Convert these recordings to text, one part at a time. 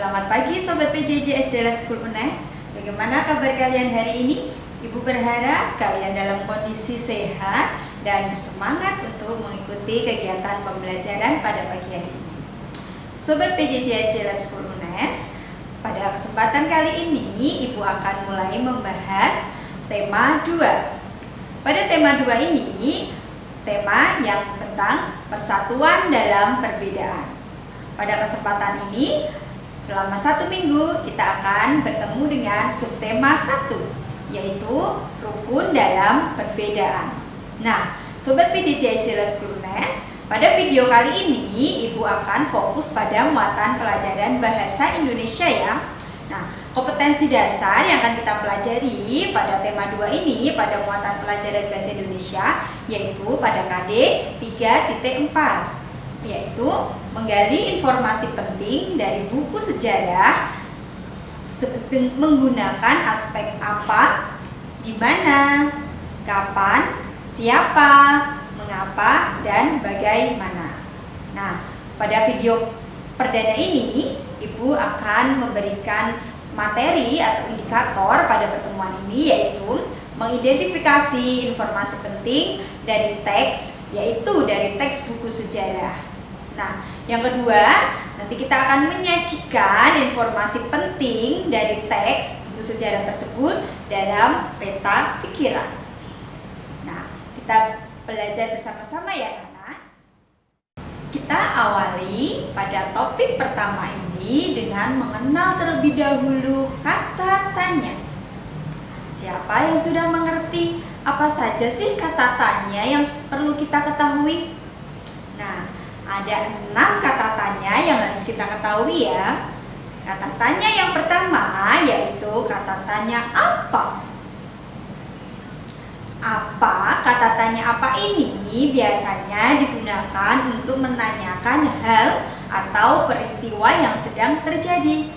Selamat pagi Sobat PJJ SD Life School UNES. Bagaimana kabar kalian hari ini? Ibu berharap kalian dalam kondisi sehat dan bersemangat untuk mengikuti kegiatan pembelajaran pada pagi hari ini. Sobat PJJ SD Life School UNES, pada kesempatan kali ini Ibu akan mulai membahas tema 2. Pada tema 2 ini, tema yang tentang persatuan dalam perbedaan. Pada kesempatan ini, selama 1 minggu kita akan bertemu dengan subtema 1, yaitu rukun dalam perbedaan. Nah, Sobat PJJ SD Life School UNES, pada video kali ini Ibu akan fokus pada muatan pelajaran bahasa Indonesia ya. Nah, kompetensi dasar yang akan kita pelajari pada tema 2 ini pada muatan pelajaran bahasa Indonesia yaitu pada KD 3.4, yaitu menggali informasi penting dari buku sejarah menggunakan aspek apa, di mana, kapan, siapa, mengapa, dan bagaimana. Nah, pada video perdana ini Ibu akan memberikan materi atau indikator pada pertemuan ini, yaitu mengidentifikasi informasi penting dari teks, yaitu dari teks buku sejarah. Nah, yang kedua, nanti kita akan menyajikan informasi penting dari teks buku sejarah tersebut dalam peta pikiran. Nah, kita belajar bersama-sama ya, anak. Kita awali pada topik pertama ini dengan mengenal terlebih dahulu kata tanya. Siapa yang sudah mengerti apa saja sih kata tanya yang perlu kita ketahui? Nah, ada 6 kata tanya yang harus kita ketahui ya. Kata tanya yang pertama yaitu kata tanya apa. Apa, kata tanya apa ini biasanya digunakan untuk menanyakan hal atau peristiwa yang sedang terjadi.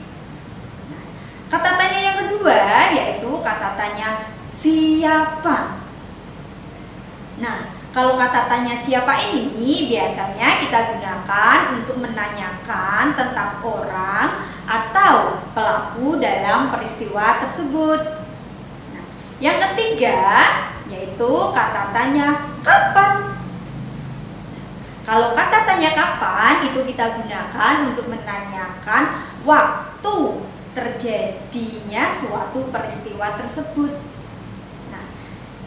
Nah, kata tanya yang kedua yaitu kata tanya siapa. Nah, kalau kata tanya siapa ini biasanya kita gunakan untuk menanyakan tentang orang atau pelaku dalam peristiwa tersebut. Nah, yang ketiga yaitu kata tanya kapan. Kalau kata tanya kapan itu kita gunakan untuk menanyakan waktu terjadinya suatu peristiwa tersebut.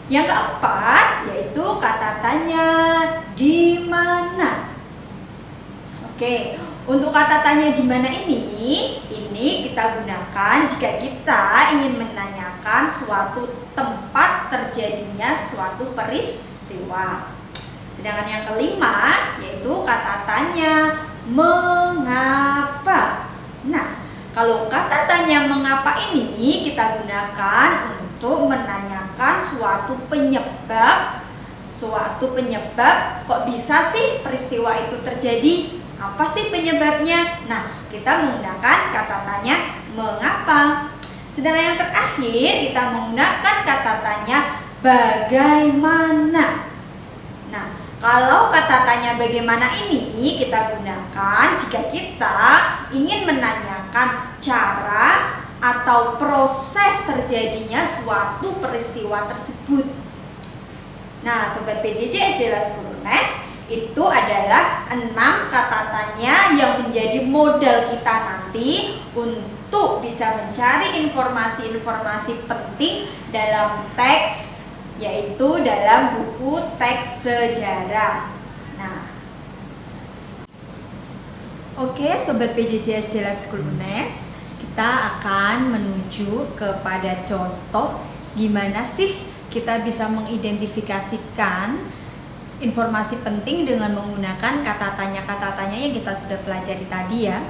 Yang keempat yaitu kata tanya di mana. Oke, untuk kata tanya di mana ini kita gunakan jika kita ingin menanyakan suatu tempat terjadinya suatu peristiwa. Sedangkan yang kelima yaitu kata tanya mengapa. Nah, kalau kata tanya mengapa ini kita gunakan untuk menanyakan suatu penyebab kok bisa sih peristiwa itu terjadi, apa sih penyebabnya. Nah, kita menggunakan kata tanya mengapa. Sedangkan yang terakhir kita menggunakan kata tanya bagaimana. Nah, kalau kata tanya bagaimana ini kita gunakan jika kita ingin menanyakan cara atau proses terjadinya suatu peristiwa tersebut. Nah, Sobat PJJ SD Life School UNES, itu adalah 6 kata tanya yang menjadi modal kita nanti untuk bisa mencari informasi-informasi penting dalam teks, yaitu dalam buku teks sejarah. Nah, oke Sobat PJJ SD Life School UNES, kita akan menuju kepada contoh gimana sih kita bisa mengidentifikasikan informasi penting dengan menggunakan kata tanya yang kita sudah pelajari tadi ya.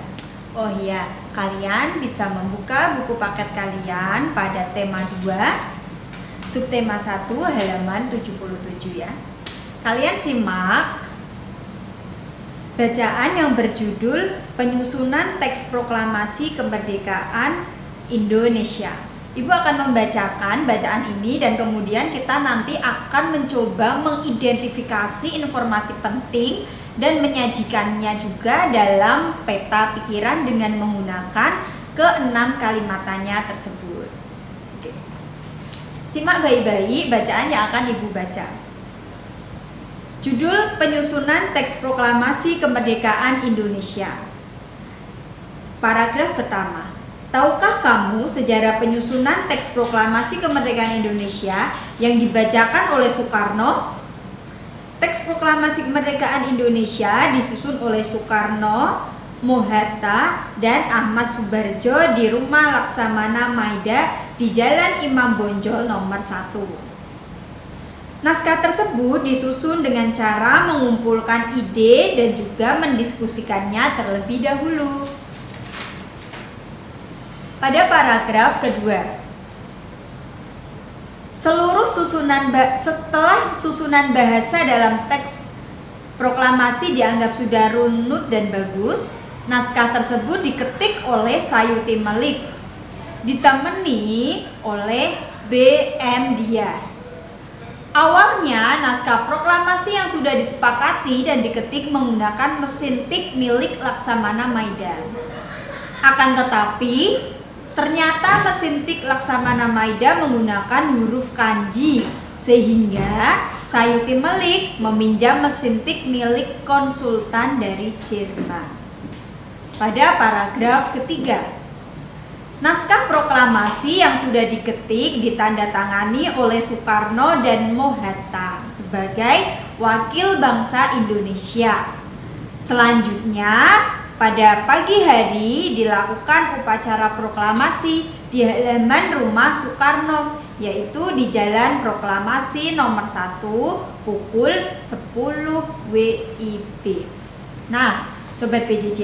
Oh iya, kalian bisa membuka buku paket kalian pada tema 2, subtema 1 halaman 77 ya. Kalian simak bacaan yang berjudul Penyusunan Teks Proklamasi Kemerdekaan Indonesia. Ibu akan membacakan bacaan ini dan kemudian kita nanti akan mencoba mengidentifikasi informasi penting dan menyajikannya juga dalam peta pikiran dengan menggunakan keenam kalimatannya tersebut. Oke. Simak baik-baik bacaan yang akan Ibu baca. Judul penyusunan teks proklamasi kemerdekaan Indonesia. Paragraf pertama. Tahukah kamu sejarah penyusunan teks proklamasi kemerdekaan Indonesia yang dibacakan oleh Soekarno? Teks proklamasi kemerdekaan Indonesia disusun oleh Soekarno, Mohatta, dan Ahmad Subarjo di Rumah Laksamana Maida di Jalan Imam Bonjol nomor 1. Naskah tersebut disusun dengan cara mengumpulkan ide dan juga mendiskusikannya terlebih dahulu. Pada paragraf kedua, setelah susunan bahasa dalam teks proklamasi dianggap sudah runut dan bagus, naskah tersebut diketik oleh Sayuti Melik, ditemani oleh B.M. Dia. Awalnya naskah proklamasi yang sudah disepakati dan diketik menggunakan mesin tik milik Laksamana Maida. Akan tetapi, ternyata mesin tik Laksamana Maida menggunakan huruf kanji, sehingga Sayuti Melik meminjam mesin tik milik konsultan dari Jerman. Pada paragraf ketiga, naskah proklamasi yang sudah diketik ditandatangani oleh Soekarno dan Mohatta sebagai wakil bangsa Indonesia. Selanjutnya, pada pagi hari dilakukan upacara proklamasi di halaman rumah Soekarno, yaitu di Jalan Proklamasi nomor 1 pukul 10 WIB. Nah, Sobat PJJ,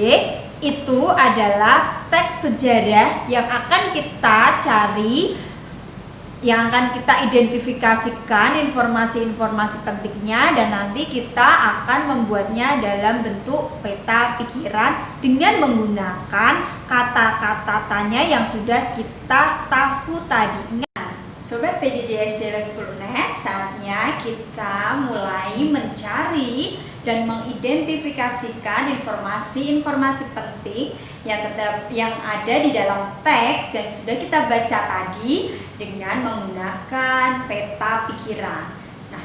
itu adalah teks sejarah yang akan kita cari, yang akan kita identifikasikan informasi-informasi pentingnya, dan nanti kita akan membuatnya dalam bentuk peta pikiran dengan menggunakan kata-kata tanya yang sudah kita tahu tadi. Sobat PJJ SD Lab 10 UNES, saatnya kita mulai mencari dan mengidentifikasikan informasi-informasi penting yang ada di dalam teks yang sudah kita baca tadi dengan menggunakan peta pikiran. Nah,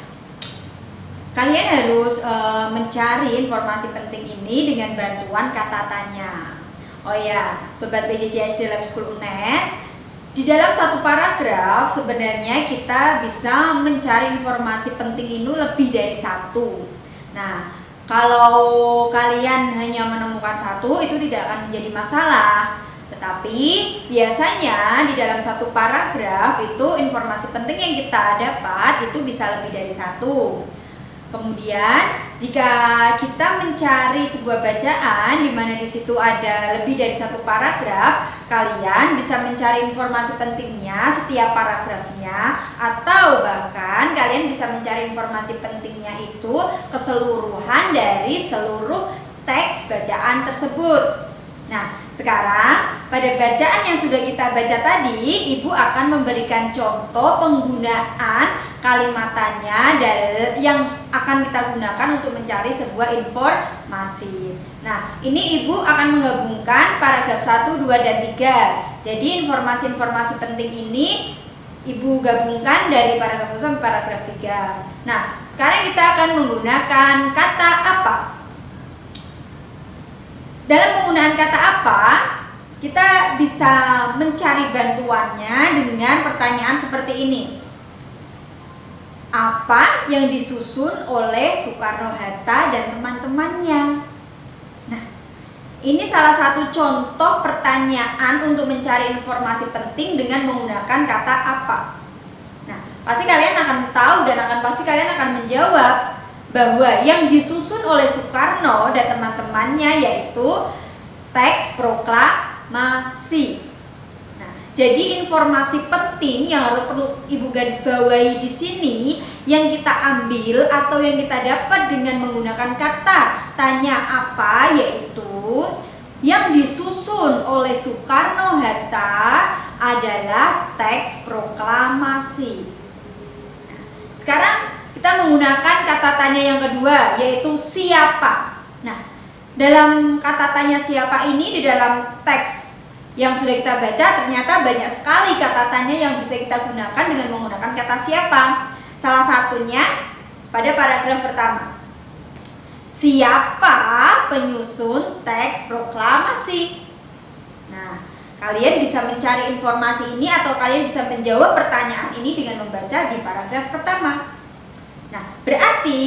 kalian harus mencari informasi penting ini dengan bantuan kata tanya. Oh ya, Sobat PJJ SD Lab 10 UNES, di dalam satu paragraf sebenarnya kita bisa mencari informasi penting ini lebih dari satu. Nah, kalau kalian hanya menemukan satu itu tidak akan menjadi masalah. Tetapi biasanya di dalam satu paragraf itu informasi penting yang kita dapat itu bisa lebih dari satu. Kemudian jika kita mencari sebuah bacaan di mana di situ ada lebih dari satu paragraf, kalian bisa mencari informasi pentingnya setiap paragrafnya, atau bahkan kalian bisa mencari informasi pentingnya itu keseluruhan dari seluruh teks bacaan tersebut. Nah, sekarang pada bacaan yang sudah kita baca tadi, Ibu akan memberikan contoh penggunaan kalimatannya yang akan kita gunakan untuk mencari sebuah informasi. Nah, ini Ibu akan menggabungkan paragraf 1, 2, dan 3. Jadi informasi-informasi penting ini Ibu gabungkan dari paragraf 1 sampai paragraf 3. Nah, sekarang kita akan menggunakan kata apa. Dalam penggunaan kata apa, kita bisa mencari bantuannya dengan pertanyaan seperti ini. Apa yang disusun oleh Soekarno-Hatta dan teman-temannya? Nah, ini salah satu contoh pertanyaan untuk mencari informasi penting dengan menggunakan kata apa. Nah, pasti kalian akan tahu dan pasti kalian akan menjawab bahwa yang disusun oleh Soekarno dan teman-temannya yaitu teks proklamasi. Nah, jadi informasi penting yang harus perlu Ibu garis bawahi di sini yang kita ambil atau yang kita dapat dengan menggunakan kata tanya apa, yaitu yang disusun oleh Soekarno-Hatta adalah teks proklamasi. Nah, sekarang kita menggunakan kata tanya yang kedua, yaitu siapa. dalam kata tanya siapa ini, di dalam teks yang sudah kita baca ternyata banyak sekali kata tanya yang bisa kita gunakan dengan menggunakan kata siapa. Salah satunya pada paragraf pertama. Siapa penyusun teks proklamasi? Nah, kalian bisa mencari informasi ini atau kalian bisa menjawab pertanyaan ini dengan membaca di paragraf pertama. Nah, berarti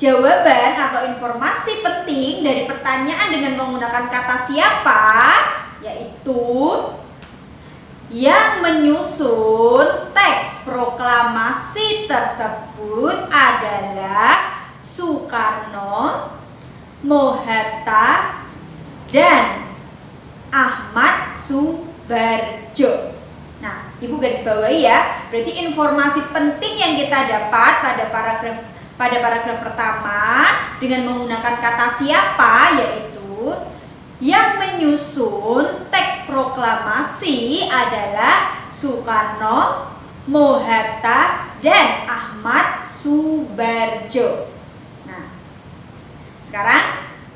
jawaban atau informasi penting dari pertanyaan dengan menggunakan kata siapa yaitu yang menyusun teks proklamasi tersebut adalah Soekarno, Mohatta, dan Ahmad Subarjo. Nah, Ibu garis bawahi ya, berarti informasi penting yang kita dapat pada paragraf pertama dengan menggunakan kata siapa yaitu yang menyusun teks proklamasi adalah Soekarno, Mohatta, dan Ahmad Subarjo. Nah, sekarang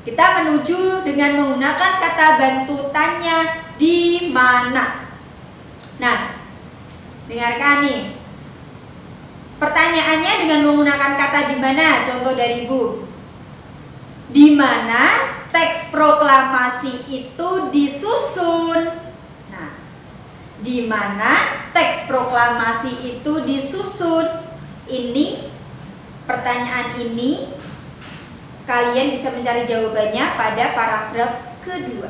kita menuju dengan menggunakan kata bantu tanya di mana. Nah, dengarkan nih. Pertanyaannya dengan menggunakan kata di mana? Contoh dari Ibu. Di mana teks proklamasi itu disusun? Nah, di mana teks proklamasi itu disusun? Ini pertanyaan ini kalian bisa mencari jawabannya pada paragraf kedua.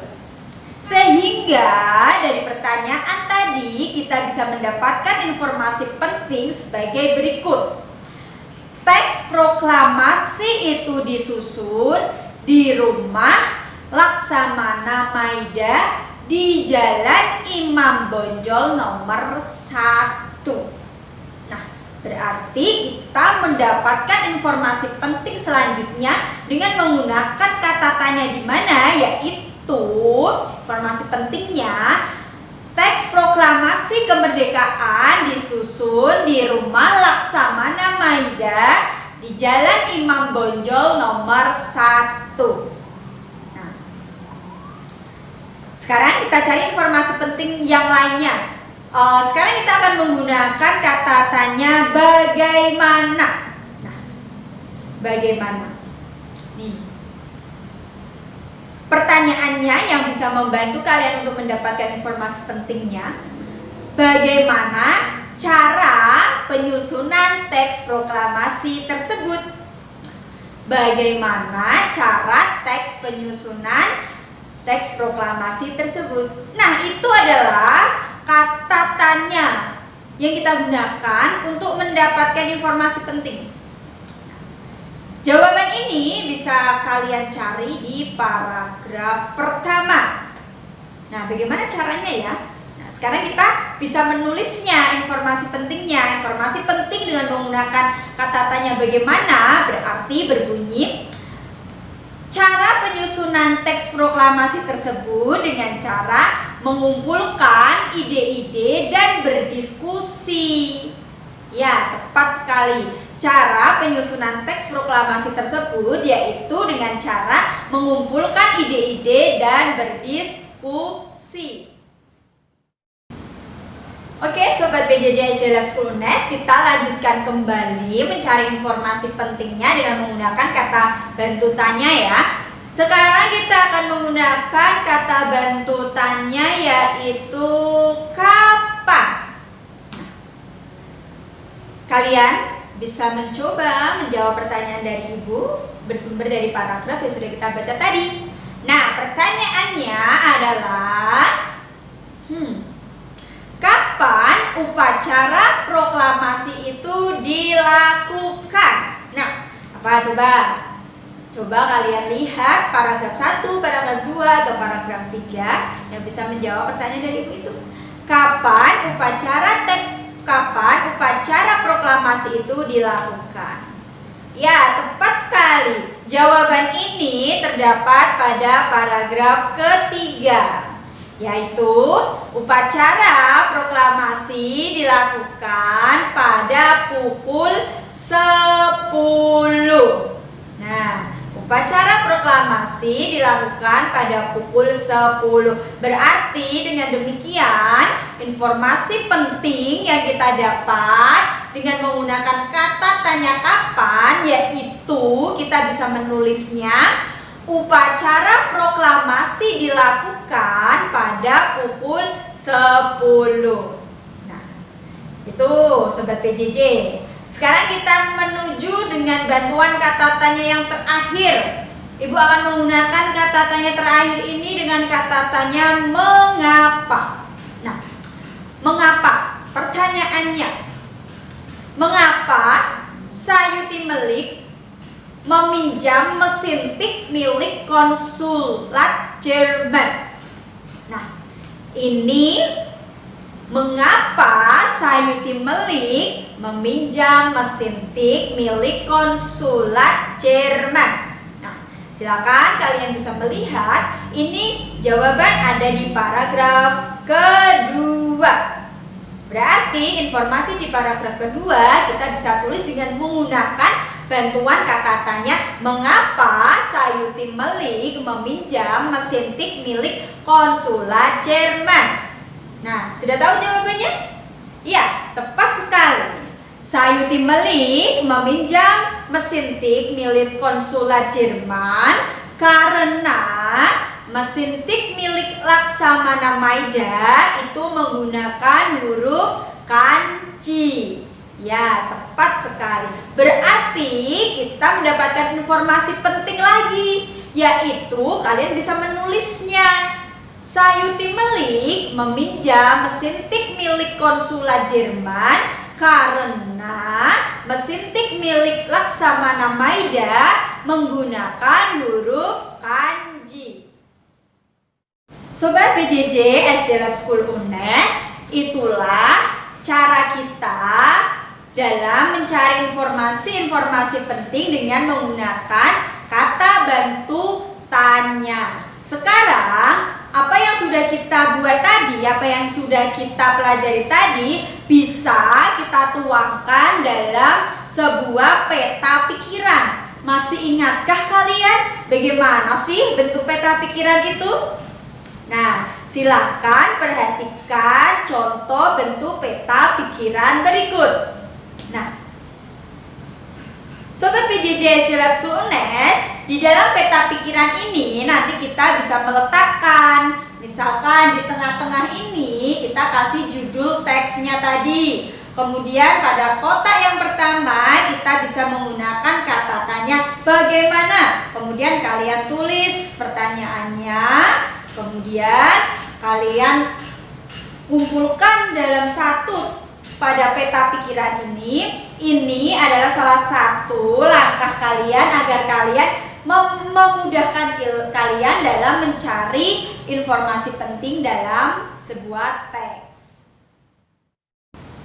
Sehingga dari pertanyaan tadi kita bisa mendapatkan informasi penting sebagai berikut. Teks proklamasi itu disusun di rumah Laksamana Maida di Jalan Imam Bonjol nomor 1. Nah, berarti kita mendapatkan informasi penting selanjutnya dengan menggunakan kata tanya di mana, yaitu informasi pentingnya teks proklamasi kemerdekaan disusun di rumah Laksamana Maida di Jalan Imam Bonjol nomor 1. Nah, sekarang kita cari informasi penting yang lainnya. Sekarang kita akan menggunakan kata tanya bagaimana. Nah, bagaimana? Nih, pertanyaannya yang bisa membantu kalian untuk mendapatkan informasi pentingnya. Bagaimana cara penyusunan teks proklamasi tersebut? Bagaimana cara teks penyusunan teks proklamasi tersebut? Nah, itu adalah kata tanya yang kita gunakan untuk mendapatkan informasi penting. Jawaban ini bisa kalian cari di paragraf pertama. Nah, bagaimana caranya ya? Nah, sekarang kita bisa menulisnya informasi pentingnya. Informasi penting dengan menggunakan kata tanya bagaimana berarti berbunyi cara penyusunan teks proklamasi tersebut dengan cara mengumpulkan ide-ide dan berdiskusi. Ya, tepat sekali. Cara penyusunan teks proklamasi tersebut yaitu dengan cara mengumpulkan ide-ide dan berdiskusi. Oke, Sobat PJJ SD Lab School UNES, kita lanjutkan kembali mencari informasi pentingnya dengan menggunakan kata bantu tanya ya. Sekarang kita akan menggunakan kata bantu tanya yaitu kapan. Nah, kalian bisa mencoba menjawab pertanyaan dari Ibu bersumber dari paragraf yang sudah kita baca tadi. Nah, pertanyaannya adalah kapan upacara proklamasi itu dilakukan? Nah, apa coba? Coba kalian lihat paragraf 1, paragraf 2, atau paragraf 3 yang bisa menjawab pertanyaan dari Ibu itu. Kapan upacara proklamasi itu dilakukan? Ya, tepat sekali. Jawaban ini terdapat pada paragraf ketiga, yaitu upacara proklamasi dilakukan pada pukul 10. Nah, Upacara proklamasi dilakukan pada pukul 10. Berarti dengan demikian informasi penting yang kita dapat dengan menggunakan kata tanya kapan, yaitu kita bisa menulisnya upacara proklamasi dilakukan pada pukul 10. Nah, itu Sobat PJJ. Sekarang kita menuju dengan bantuan kata tanya yang terakhir. Ibu akan menggunakan kata tanya terakhir ini dengan kata tanya mengapa. Nah, mengapa? Pertanyaannya, mengapa Sayuti Melik meminjam mesin tik milik konsulat Jerman? Nah, ini mengapa Sayuti Melik meminjam mesin tik milik konsulat Jerman? Nah, silakan kalian bisa melihat ini jawaban ada di paragraf kedua. Berarti informasi di paragraf kedua kita bisa tulis dengan menggunakan bantuan kata tanya mengapa Sayuti Melik meminjam mesin tik milik konsulat Jerman. Nah, sudah tahu jawabannya? Ya, tepat sekali. Sayuti Melik meminjam mesin tik milik konsulat Jerman karena mesin tik milik Laksamana Maida itu menggunakan huruf kanji. Ya, tepat sekali. Berarti kita mendapatkan informasi penting lagi, yaitu kalian bisa menulisnya. Sayuti Melik meminjam mesin tik milik konsulat Jerman karena mesin tik milik Laksamana Maida menggunakan huruf kanji. Sobat PJJ SD Lab School UNES, itulah cara kita dalam mencari informasi-informasi penting dengan menggunakan kata bantu tanya. Sekarang, apa yang sudah kita buat tadi, apa yang sudah kita pelajari tadi bisa kita tuangkan dalam sebuah peta pikiran. Masih ingatkah kalian bagaimana sih bentuk peta pikiran itu? Nah, silakan perhatikan contoh bentuk peta pikiran berikut. Nah, Sobat PJJ SD Lab School UNES, di dalam peta pikiran ini nanti kita bisa meletakkan, misalkan di tengah-tengah ini kita kasih judul teksnya tadi. Kemudian pada kotak yang pertama kita bisa menggunakan kata tanya bagaimana. Kemudian kalian tulis pertanyaannya, kemudian kalian kumpulkan dalam satu. Pada peta pikiran ini adalah salah satu langkah kalian agar kalian memudahkan kalian dalam mencari informasi penting dalam sebuah teks.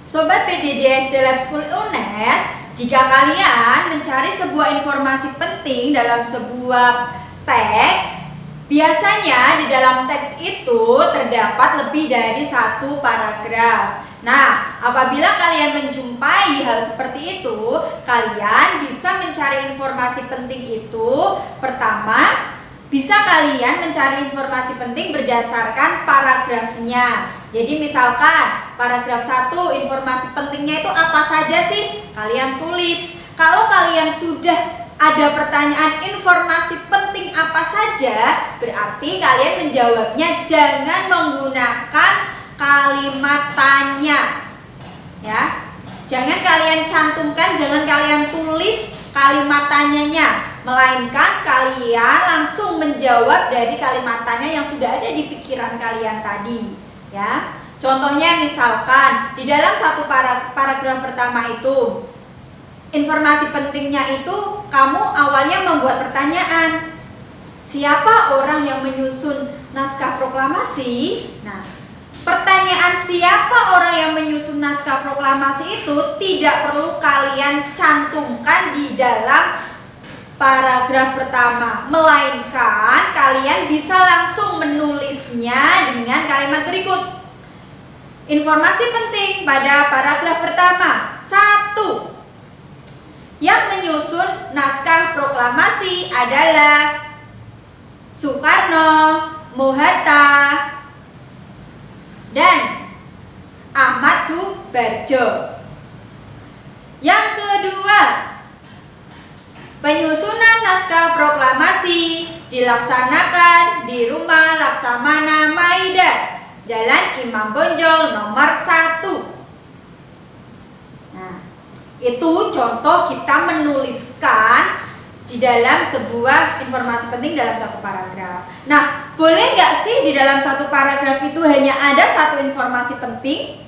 Sobat PJJ SD Lab School UNES, jika kalian mencari sebuah informasi penting dalam sebuah teks, biasanya di dalam teks itu terdapat lebih dari satu paragraf. Nah, apabila kalian menjumpai hal seperti itu, kalian bisa mencari informasi penting itu. Pertama, bisa kalian mencari informasi penting berdasarkan paragrafnya. Jadi misalkan paragraf 1 informasi pentingnya itu apa saja sih? Kalian tulis. Kalau kalian sudah ada pertanyaan informasi penting apa saja, berarti kalian menjawabnya jangan menggunakan kalimat tanya, ya. Jangan kalian cantumkan, jangan kalian tulis kalimat tanyanya, melainkan kalian langsung menjawab dari kalimat tanya yang sudah ada di pikiran kalian tadi, ya. Contohnya misalkan di dalam satu paragraf pertama itu, informasi pentingnya itu kamu awalnya membuat pertanyaan, siapa orang yang menyusun naskah proklamasi? Nah, pertanyaan siapa orang yang menyusun naskah proklamasi itu tidak perlu kalian cantumkan di dalam paragraf pertama, melainkan kalian bisa langsung menulisnya dengan kalimat berikut. Informasi penting pada paragraf pertama. 1. Yang menyusun naskah proklamasi adalah Soekarno, Mohatta, dan Ahmad Subarjo. Yang kedua, penyusunan naskah proklamasi dilaksanakan di Rumah Laksamana Maida, Jalan Imam Bonjol nomor 1. Nah, itu contoh kita menuliskan di dalam sebuah informasi penting dalam satu paragraf. Nah, boleh nggak sih di dalam satu paragraf itu hanya ada satu informasi penting?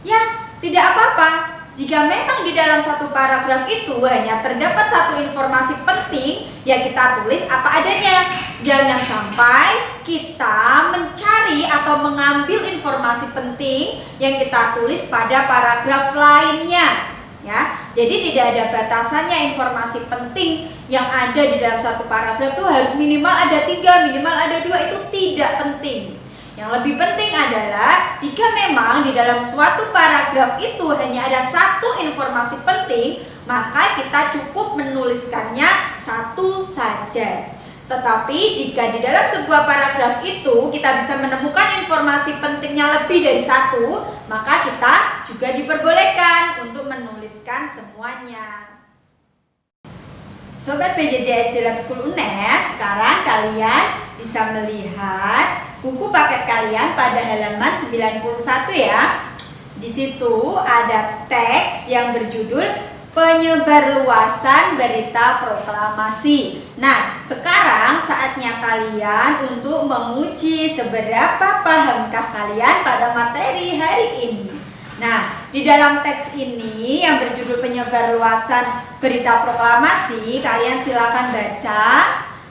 Ya, tidak apa-apa. Jika memang di dalam satu paragraf itu hanya terdapat satu informasi penting, ya kita tulis apa adanya. Jangan sampai kita mencari atau mengambil informasi penting yang kita tulis pada paragraf lainnya. Ya, jadi tidak ada batasannya informasi penting yang ada di dalam satu paragraf itu harus minimal ada 3, minimal ada 2, itu tidak penting. Yang lebih penting adalah jika memang di dalam suatu paragraf itu hanya ada satu informasi penting, maka kita cukup menuliskannya satu saja. Tetapi jika di dalam sebuah paragraf itu kita bisa menemukan informasi pentingnya lebih dari satu, maka kita juga diperbolehkan untuk menuliskan semuanya. Sobat PJJ SD Lab School UNES, sekarang kalian bisa melihat buku paket kalian pada halaman 91 ya. Di situ ada teks yang berjudul Penyebarluasan Berita Proklamasi. Nah, sekarang saatnya kalian untuk menguji seberapa pahamkah kalian pada materi hari ini. Nah, di dalam teks ini yang berjudul Penyebarluasan Berita Proklamasi, kalian silakan baca.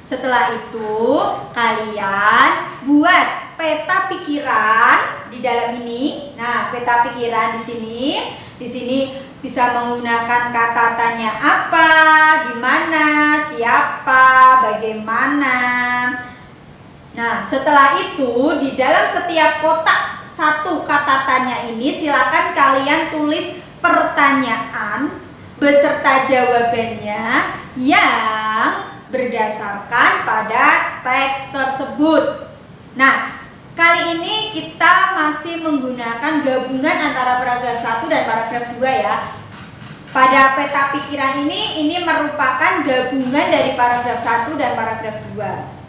Setelah itu, kalian buat peta pikiran di dalam ini. Nah, peta pikiran di sini bisa menggunakan kata tanya apa, di mana, siapa, bagaimana. Nah, setelah itu di dalam setiap kotak satu kata tanya ini silakan kalian tulis pertanyaan beserta jawabannya yang berdasarkan pada teks tersebut. Nah, kali ini kita masih menggunakan gabungan antara paragraf 1 dan paragraf 2 ya. Pada peta pikiran ini merupakan gabungan dari paragraf 1 dan paragraf 2.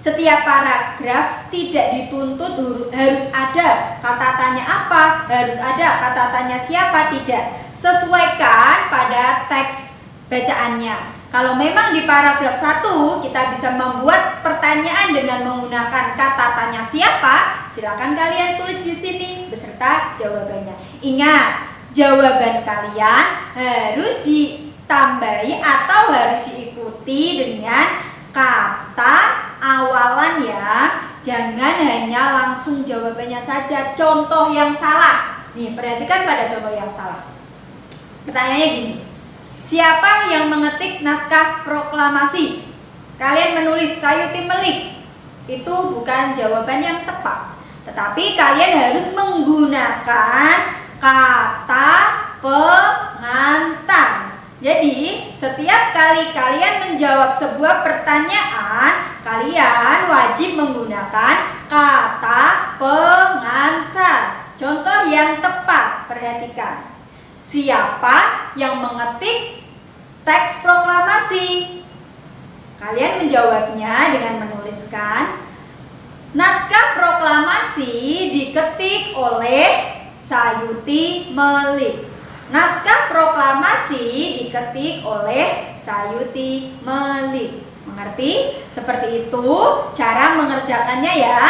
Setiap paragraf tidak dituntut harus ada kata tanya apa, harus ada kata tanya siapa, tidak. Sesuaikan pada teks bacaannya. Kalau memang di paragraf 1 kita bisa membuat pertanyaan dengan menggunakan kata tanya siapa, silakan kalian tulis di sini beserta jawabannya. Ingat, jawaban kalian harus ditambahi atau harus diikuti dengan kata awalan ya. Jangan hanya langsung jawabannya saja. Contoh yang salah. Nih, perhatikan pada contoh yang salah. Pertanyaannya gini. Siapa yang mengetik naskah proklamasi? Kalian menulis Sayuti Melik. Itu bukan jawaban yang tepat. Tetapi kalian harus menggunakan kata pengantar. Jadi, setiap kali kalian menjawab sebuah pertanyaan, kalian wajib menggunakan kata pengantar. Contoh yang tepat, perhatikan. Siapa yang mengetik teks proklamasi? Kalian menjawabnya dengan menuliskan naskah proklamasi diketik oleh Sayuti Melik. Naskah proklamasi diketik oleh Sayuti Melik. Mengerti? Seperti itu cara mengerjakannya ya.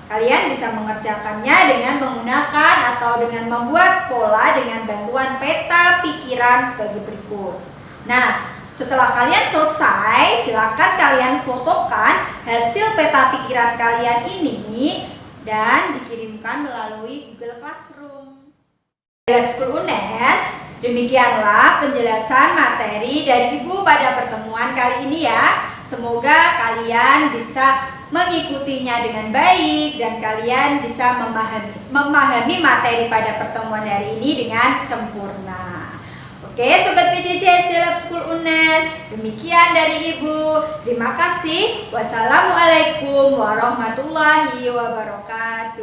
Kalian bisa mengerjakannya dengan menggunakan atau dengan membuat pola dengan bantuan peta pikiran sebagai berikut. Nah, setelah kalian selesai, silakan kalian fotokan hasil peta pikiran kalian ini dan dikirimkan melalui Google Classroom. Lab School UNES, demikianlah penjelasan materi dari Ibu pada pertemuan kali ini ya. Semoga kalian bisa mengikutinya dengan baik dan kalian bisa memahami materi pada pertemuan hari ini dengan sempurna. Oke, Sobat PJJ SD Lab School UNES, demikian dari Ibu. Terima kasih. Wassalamualaikum warahmatullahi wabarakatuh.